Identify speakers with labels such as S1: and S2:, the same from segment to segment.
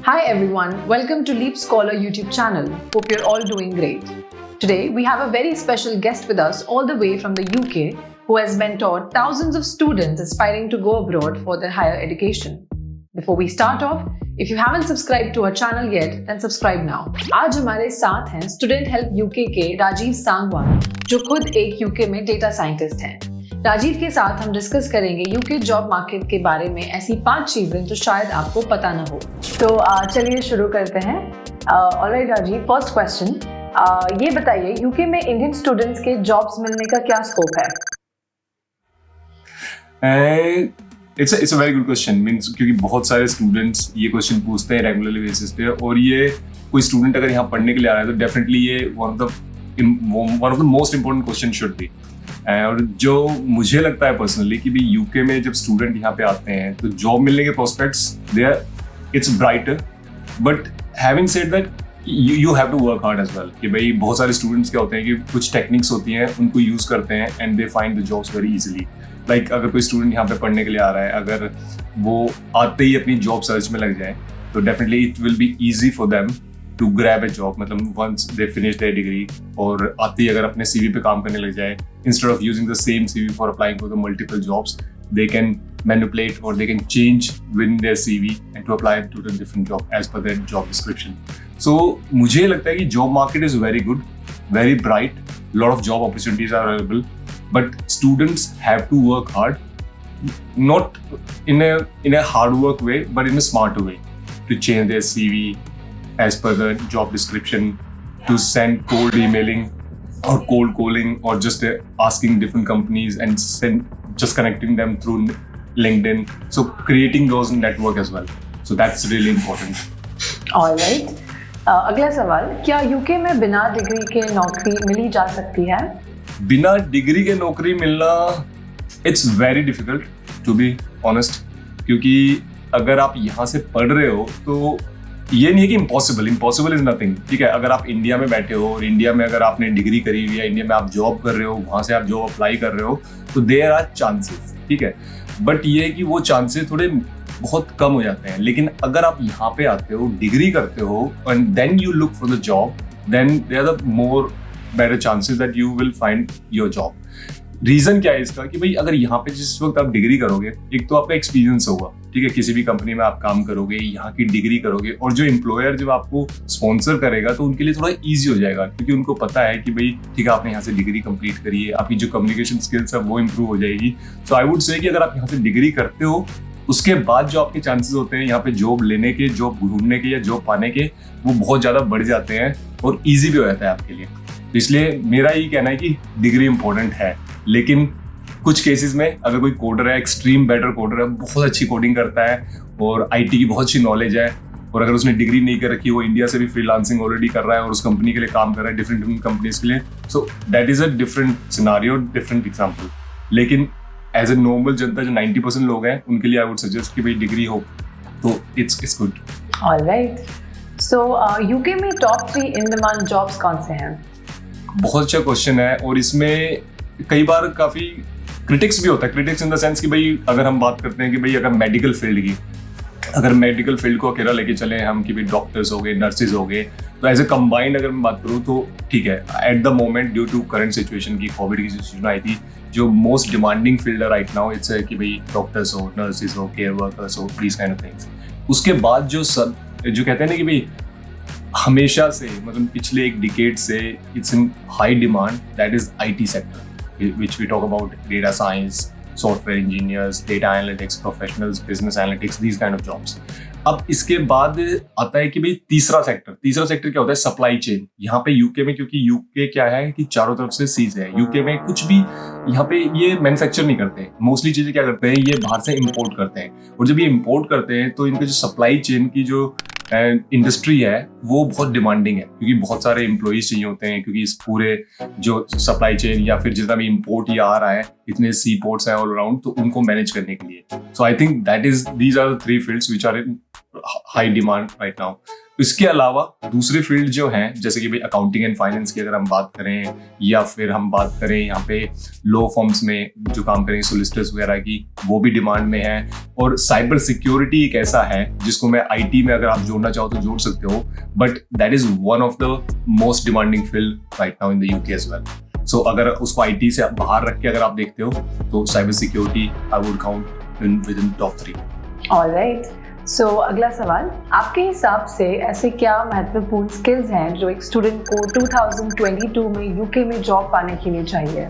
S1: Hi everyone, welcome to Leap Scholar YouTube channel. Hope you're all doing great. Today we have a very special guest with us all the way from the UK who has mentored thousands of students aspiring to go abroad for their higher education. Before we start off, if you haven't subscribed to our channel yet, then subscribe now. आज हमारे साथ हैं student help UK के राजीव सांगवान जो खुद एक UK में data scientist हैं। राजीव के साथ हम डिस्कस करेंगे यूके जॉब मार्केट के बारे में ऐसी 5 चीजें जो शायद आपको पता ना हो। तो चलिए शुरू करते हैं। ऑलराइट राजीव, फर्स्ट क्वेश्चन, ये बताइए यूके में इंडियन स्टूडेंट्स के जॉब्स मिलने का क्या स्कोप है?
S2: It's a very good question. Means क्योंकि बहुत सारे स्टूडेंट्स ये क्वेश्चन पूछते हैं रेगुलरली बेसिस पे, और ये कोई स्टूडेंट अगर यहाँ पढ़ने के लिए आ रहा है तो डेफिनेटली ये one of the most important question should be. और जो मुझे लगता है पर्सनली कि भी यूके में जब स्टूडेंट यहाँ पे आते हैं तो जॉब मिलने के prospects there it's brighter, but having said that you have to work hard as well. कि भाई बहुत सारे स्टूडेंट्स क्या होते हैं कि कुछ टेक्निक्स होती हैं उनको यूज करते हैं and they find the jobs very easily. Like अगर कोई स्टूडेंट यहाँ पे पढ़ने के लिए आ रहा है, अगर वो आते ही अपनी जॉब सर्च में लग जाए तो definitely it will be easy for them to grab a job. मतलब once they finish their degree और आते ही अगर अपने सीवी पे काम करने लग जाए, instead of using the same CV for applying for the multiple jobs, they can manipulate or they can change within their CV and to apply to the different job as per their job description. So मुझे लगता है कि job market is very good, very bright, lot of job opportunities are available, but students have to work hard, not in a hard work way, but in a smart way, to change their CV as per the job description, to send cold emailing or cold calling or just asking different companies and just connecting them through LinkedIn. So creating those network as well. So that's really important.
S1: Alright. अगला सवाल, क्या UK में बिना degree के नौकरी मिली जा सकती है?
S2: बिना डिग्री के नौकरी मिलना it's very difficult to be honest, क्योंकि अगर आप यहाँ से पढ़ रहे हो तो ये नहीं है कि इम्पॉसिबल इज नथिंग। ठीक है, अगर आप इंडिया में बैठे हो और इंडिया में अगर आपने डिग्री करी हुई है, इंडिया में आप जॉब कर रहे हो, वहाँ से आप जॉब अप्लाई कर रहे हो, तो देयर आर चांसेस। ठीक है, बट ये है कि वो चांसेस थोड़े बहुत कम हो जाते हैं। लेकिन अगर आप यहाँ पे आते हो, डिग्री करते हो and then you look for the job, then there are the more better chances that you will find your job. Reason क्या है इसका कि भाई अगर यहाँ पे जिस वक्त आप डिग्री करोगे, एक तो आपका एक्सपीरियंस होगा। ठीक है, किसी भी कंपनी में आप काम करोगे, यहाँ की डिग्री करोगे, और जो एम्प्लॉयर जब आपको स्पॉन्सर करेगा तो उनके लिए थोड़ा इजी हो जाएगा, क्योंकि उनको पता है कि भाई ठीक है आपने यहाँ से डिग्री कंप्लीट करी है, आपकी जो कम्युनिकेशन स्किल्स है वो इम्प्रूव हो जाएगी। सो आई वुड से कि अगर आप यहाँ से डिग्री करते हो, उसके बाद जो आपके चांसेस होते हैं यहाँ पे जॉब लेने के, जॉब ढूंढने के या जॉब पाने के, वो बहुत ज़्यादा बढ़ जाते हैं और ईजी भी हो जाता है आपके लिए। इसलिए मेरा यही कहना है कि डिग्री इंपॉर्टेंट है, लेकिन कुछ केसेस में अगर कोई कोडर है, एक्सट्रीम बेटर कोडर है, बहुत अच्छी कोडिंग करता है और आईटी की बहुत अच्छी नॉलेज है, और अगर उसने डिग्री नहीं कर रखी, वो इंडिया से भी फ्रीलांसिंग ऑलरेडी कर रहा है और उस कंपनी के लिए काम कर रहा है, डिफरेंट कंपनीज के लिए, so that is a different scenario, different example. लेकिन एज ए नॉर्मल जनता जो 90% लोग हैं, उनके लिए आई वुड सजेस्ट कि भाई डिग्री हो तो it's good.
S1: Alright, so UK में टॉप 3 इन डिमांड जॉब्स कौन से हैं?
S2: बहुत अच्छा क्वेश्चन है, और इसमें कई बार काफी क्रिटिक्स भी होता है। क्रिटिक्स इन द सेंस कि भाई अगर हम बात करते हैं कि भाई अगर मेडिकल फील्ड को अकेला लेके चले हम कि भाई डॉक्टर्स हो गए, नर्सेज हो गए, तो एज ए कंबाइंड अगर मैं बात करूँ तो ठीक है, at the moment due to current situation की कोविड की सिचुएशन आई थी, जो मोस्ट डिमांडिंग फील्ड है राइट नाउ इट्स कि भाई डॉक्टर्स हो, नर्सेज हो, केयर वर्कर्स हो, दीज काइंड ऑफ थिंग्स। उसके बाद जो कहते हैं ना कि भाई हमेशा से, मतलब पिछले एक डिकेड से it's in high demand, that is IT sector, which we talk about data science, software engineers, data analytics professionals, business analytics, these kind of jobs. अब इसके बाद आता है कि भाई तीसरा सेक्टर क्या होता है? Supply chain. यहाँ पे यूके में, क्योंकि यूके क्या है कि चारों तरफ से सीज है, यूके में कुछ भी यहाँ पे ये मैन्युफैक्चर नहीं करते, मोस्टली चीजें क्या करते हैं, ये बाहर से इंपोर्ट करते हैं, और जब ये इंपोर्ट करते हैं तो इनके जो सप्लाई चेन की जो इंडस्ट्री है वो बहुत डिमांडिंग है, क्योंकि बहुत सारे एम्प्लॉइज चाहिए होते हैं, क्योंकि इस पूरे जो सप्लाई चेन या फिर जितना भी इंपोर्ट ये आ रहा है, इतने सी पोर्ट्स हैं ऑल अराउंड, तो उनको मैनेज करने के लिए। So I think these are the 3 fields which are in high demand right now. इसके अलावा दूसरे फील्ड जो हैं जैसे कि भाई अकाउंटिंग एंड फाइनेंस की अगर हम बात करें, या फिर हम बात करें यहाँ पे लॉ फॉर्म्स में जो काम करें सोलिसिटर्स वगैरह की, वो भी डिमांड में है। और साइबर सिक्योरिटी एक ऐसा है जिसको मैं आईटी में अगर आप जोड़ना चाहो तो जोड़ सकते हो, but that is one of the most demanding field right now in the UK as well. So अगर उसको आईटी से बाहर रख के अगर आप देखते हो तो cyber security I would count with in top 3।
S1: Alright, so अगला सवाल, आपके हिसाब से ऐसे क्या महत्वपूर्ण स्किल्स हैं जो एक स्टूडेंट को 2022 में यूके में जॉब पाने के लिए चाहिए?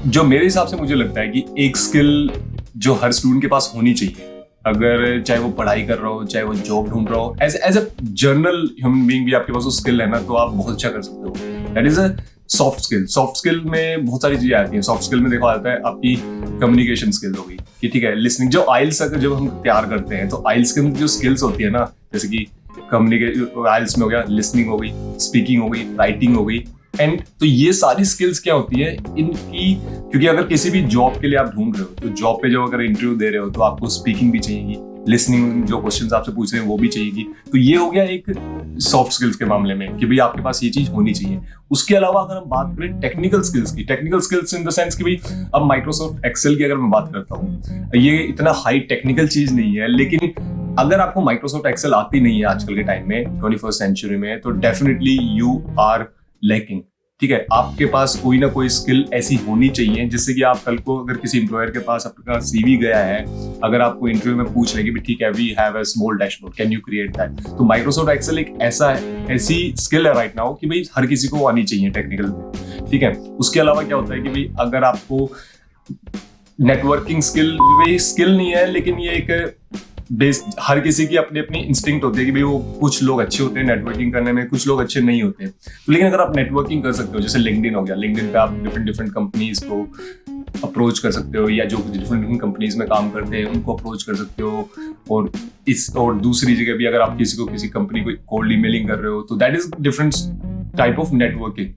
S2: जो मेरे हिसाब से मुझे लगता है कि एक स्किल जो हर स्टूडेंट के पास होनी चाहिए, अगर चाहे वो पढ़ाई कर रहा हो, चाहे वो जॉब ढूंढ रहा हो, as a general human being भी आपके पास वो स्किल है ना, तो आप बहुत अच्छा कर सकते हो। That is a soft skill. Soft skill में बहुत सारी चीजें आती हैं। सॉफ्ट स्किल में देखा जाता है आपकी कम्युनिकेशन स्किल हो गई कि ठीक है, लिसनिंग, जो आइल्स अगर जब हम तैयार करते हैं तो आइल्स के अंदर जो स्किल्स होती है ना, जैसे कि कम्युनिकेशन आइल्स में हो गया, लिसनिंग हो गई, स्पीकिंग हो गई, राइटिंग हो गई, एंड तो ये सारी स्किल्स क्या होती है इनकी, क्योंकि अगर किसी भी जॉब के लिए आप ढूंढ रहे हो तो जॉब पे जब अगर इंटरव्यू दे रहे हो तो आपको स्पीकिंग भी चाहिएगी, लिसनिंग जो क्वेश्चंस आपसे पूछ रहे हैं वो भी चाहिएगी। तो ये हो गया एक सॉफ्ट स्किल्स के मामले में कि भाई आपके पास ये चीज होनी चाहिए। उसके अलावा अगर हम बात करें टेक्निकल स्किल्स की, technical skills in the sense कि भाई अब माइक्रोसॉफ्ट एक्सेल की अगर मैं बात करता हूँ, ये इतना हाई टेक्निकल चीज नहीं है, लेकिन अगर आपको माइक्रोसॉफ्ट एक्सेल आती नहीं है आजकल के टाइम में 21st सेंचुरी में, तो डेफिनेटली यू आर लैकिंग। ठीक है, आपके पास कोई ना कोई स्किल ऐसी होनी चाहिए जिससे कि आप कल को अगर किसी एम्प्लॉयर के पास आपका सीवी गया है, अगर आपको इंटरव्यू में पूछ लेंगे भी ठीक है we have a small dashboard, can you create that, तो माइक्रोसॉफ्ट एक्सेल एक ऐसी स्किल है राइट नाउ कि भाई हर किसी को आनी चाहिए टेक्निकल में। ठीक है, उसके अलावा क्या होता है कि भाई अगर आपको नेटवर्किंग स्किल नहीं है, लेकिन ये एक बेस्ड, हर किसी की अपनी अपनी इंस्टिंक्ट होती है कि भाई वो कुछ लोग अच्छे होते हैं नेटवर्किंग करने में, कुछ लोग अच्छे नहीं होते। तो लेकिन अगर आप नेटवर्किंग कर सकते हो, जैसे लिंक्डइन हो गया, लिंक्डइन पे आप डिफरेंट कंपनीज को अप्रोच कर सकते हो, या जो डिफरेंट कंपनीज में काम करते हैं उनको अप्रोच कर सकते हो। और दूसरी जगह भी अगर आप किसी कंपनी को कोल्ड ईमेलिंग कर रहे हो, तो that is different type of networking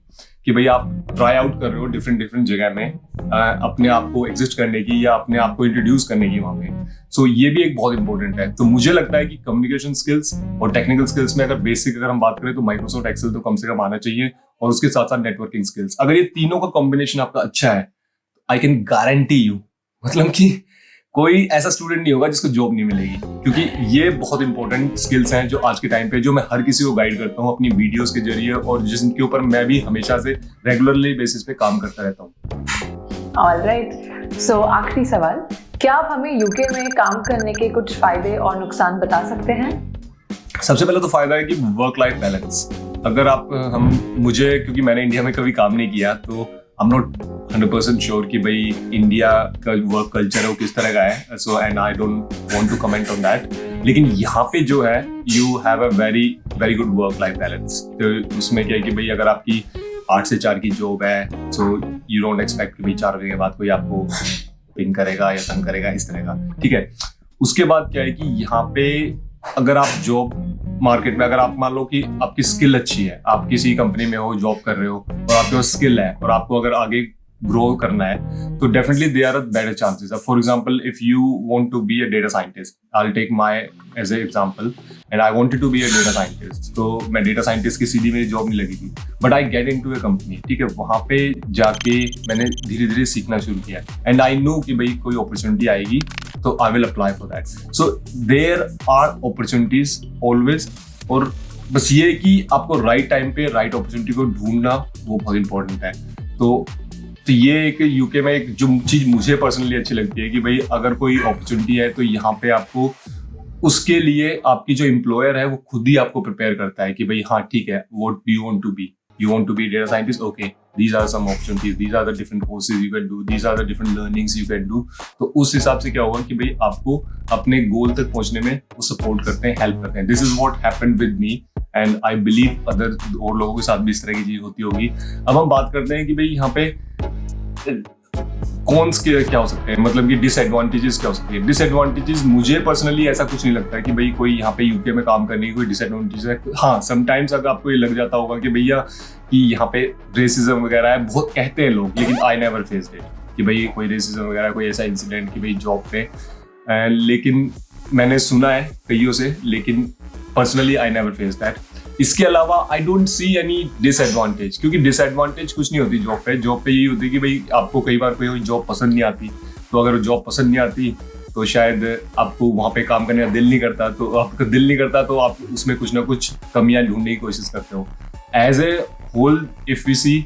S2: कि भाई आप ट्राई आउट कर रहे हो डिफरेंट जगह में अपने आप को एग्जिस्ट करने की या अपने आप को इंट्रोड्यूस करने की वहां पे। सो ये भी एक बहुत इंपॉर्टेंट है। तो मुझे लगता है कि कम्युनिकेशन स्किल्स और टेक्निकल स्किल्स में अगर बेसिक अगर हम बात करें तो माइक्रोसॉफ्ट एक्सेल तो कम से कम आना चाहिए, और उसके साथ साथ नेटवर्किंग स्किल्स। अगर ये तीनों का कॉम्बिनेशन आपका अच्छा है, आई कैन गारंटी यू, मतलब कि कोई ऐसा स्टूडेंट नहीं होगा जिसको जॉब नहीं मिलेगी, क्योंकि ये बहुत इंपॉर्टेंट स्किल्स हैं जो आज के टाइम पे, जो मैं हर किसी को गाइड करता हूँ अपनी वीडियोस के जरिए, और जिनके ऊपर मैं भी हमेशा से रेगुलरली बेसिस पे काम करता रहता हूँ।
S1: ऑलराइट, सो आखिरी सवाल, क्या आप हमें यूके में काम करने के कुछ फायदे और नुकसान बता सकते हैं?
S2: सबसे पहले तो फायदा है कि वर्क लाइफ बैलेंस। अगर आप मुझे, क्योंकि मैंने इंडिया में कभी काम नहीं किया, तो आई एम नॉट 100% श्योर कि भाई इंडिया का वर्क कल्चर है वो किस तरह का है, so and I don't want to comment on that. लेकिन यहाँ पे जो है you have a very good work life balance. तो उसमें क्या है कि भाई अगर आपकी 8 से 4 की जॉब है, सो यू डोंट एक्सपेक्ट कि भाई 4 बजे के बाद कोई आपको पिंग करेगा या तंग करेगा इस तरह का। ठीक है, उसके बाद क्या है कि यहाँ पे अगर आप जॉब मार्केट में, अगर आप मान लो कि आपकी स्किल अच्छी है, आप किसी कंपनी में हो, जॉब कर रहे हो और आपके पास स्किल है और आपको अगर आगे ग्रो करना है, तो definitely they are better chances. For example, if you want to be a data scientist, I will take my as a example, and I wanted to be a data scientist. तो मैं data scientist की सीधी मेरी job नहीं लगी थी, but I get into a company. ठीक है, वहां पे जाके मैंने धीरे धीरे सीखना शुरू किया, एंड आई नो कि भाई कोई अपॉर्चुनिटी आएगी तो I will apply for that. So there are opportunities always, और बस ये कि आपको राइट टाइम पे राइट अपॉर्चुनिटी को ढूंढना वो बहुत इंपॉर्टेंट है। तो ये एक यूके में एक जो चीज मुझे पर्सनली अच्छी लगती है कि भाई अगर कोई अपॉर्चुनिटी है तो यहाँ पे आपको उसके लिए आपकी जो एम्प्लॉयर है वो खुद ही आपको प्रिपेयर करता है कि भाई हाँ ठीक है, what do you want to be, you want to be a data scientist, okay, these are some opportunities, these are the different courses you can do, these are the different learnings you can do। तो उस हिसाब से क्या होगा कि भाई आपको अपने गोल तक पहुंचने में वो सपोर्ट करते हैं, हेल्प करते हैं। This is what happened with me, and I believe other और लोगों के साथ भी इस तरह की चीज होती होगी। अब हम बात करते हैं कि भाई यहाँ पे कॉन्स क्या हो सकते हैं, मतलब कि डिसएडवांटेजेस क्या हो सकती है। डिसएडवांटेजेस मुझे पर्सनली ऐसा कुछ नहीं लगता कि भाई कोई यहाँ पे यूके में काम करने की कोई डिसएडवांटेज है। हाँ, समटाइम्स अगर आपको ये लग जाता होगा कि भैया कि यहाँ पे रेसिज्म वगैरह है, बहुत कहते हैं लोग, लेकिन आई नेवर फेस्ड इट कि भाई कोई रेसिज्म वगैरह कोई ऐसा इंसिडेंट कि भाई जॉब पे, लेकिन मैंने सुना है कईयों से, लेकिन personally I never face that. इसके अलावा I don't see any disadvantage, क्योंकि डिसएडवांटेज कुछ नहीं होती जॉब पे यही होती है कि भाई आपको कई बार कोई जॉब पसंद नहीं आती, तो अगर जॉब पसंद नहीं आती तो शायद आपको वहाँ पे काम करने का दिल नहीं करता, तो आपका दिल नहीं करता तो आप उसमें कुछ ना कुछ कमियां ढूंढने की कोशिश करते हो। As a whole if we see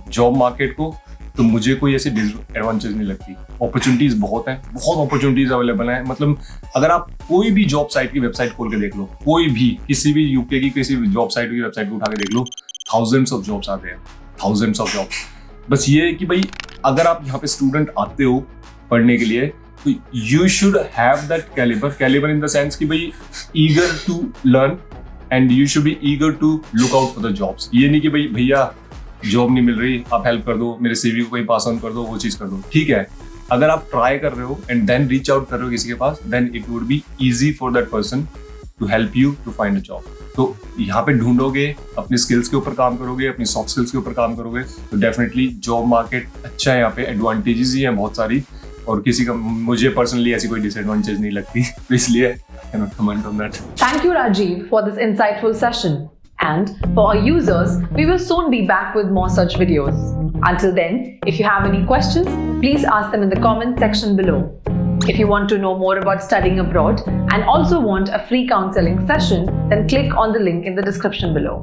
S2: job market को, तो मुझे कोई ऐसी डिसएडवांटेज नहीं लगती। अपॉर्चुनिटीज बहुत है, बहुत अपॉर्चुनिटीज अवेलेबल है। मतलब अगर आप कोई भी जॉब साइट की वेबसाइट खोल के देख लो, कोई भी किसी भी यूके की किसी भी जॉब साइट की वेबसाइट को उठा के देख लो, थाउजेंड्स ऑफ जॉब्स आते हैं, थाउजेंड्स ऑफ जॉब्स। बस ये है कि भाई अगर आप यहाँ पे स्टूडेंट आते हो पढ़ने के लिए, तो you should have that calibre in the sense कि भाई eager to learn and you should be eager to look out for the jobs. ये नहीं कि भाई भैया जॉब नहीं मिल रही, आप हेल्प कर दो, मेरे सीवी को कहीं पास ऑन कर दो, वो चीज कर दो, ठीक है। अगर आप ट्राई कर रहे हो एंड देन रीच आउट कर रहे हो किसी के पास, then it would be easy for that person to help you to find a job. तो यहाँ पे ढूंढोगे, अपनी स्किल्स के ऊपर काम करोगे, अपनी सॉफ्ट स्किल्स के ऊपर काम करोगे, तो डेफिनेटली जॉब मार्केट अच्छा है। यहाँ पे एडवांटेजेस ही हैं बहुत सारी, और किसी का मुझे पर्सनली ऐसी कोई डिसएडवांटेज नहीं लगती, तो इसलिए I can not comment on that.
S1: Thank you, Rajiv, for this insightful session. And for our users, we will soon be back with more such videos. Until then, if you have any questions, please ask them in the comment section below. If you want to know more about studying abroad and also want a free counseling session, then click on the link in the description below.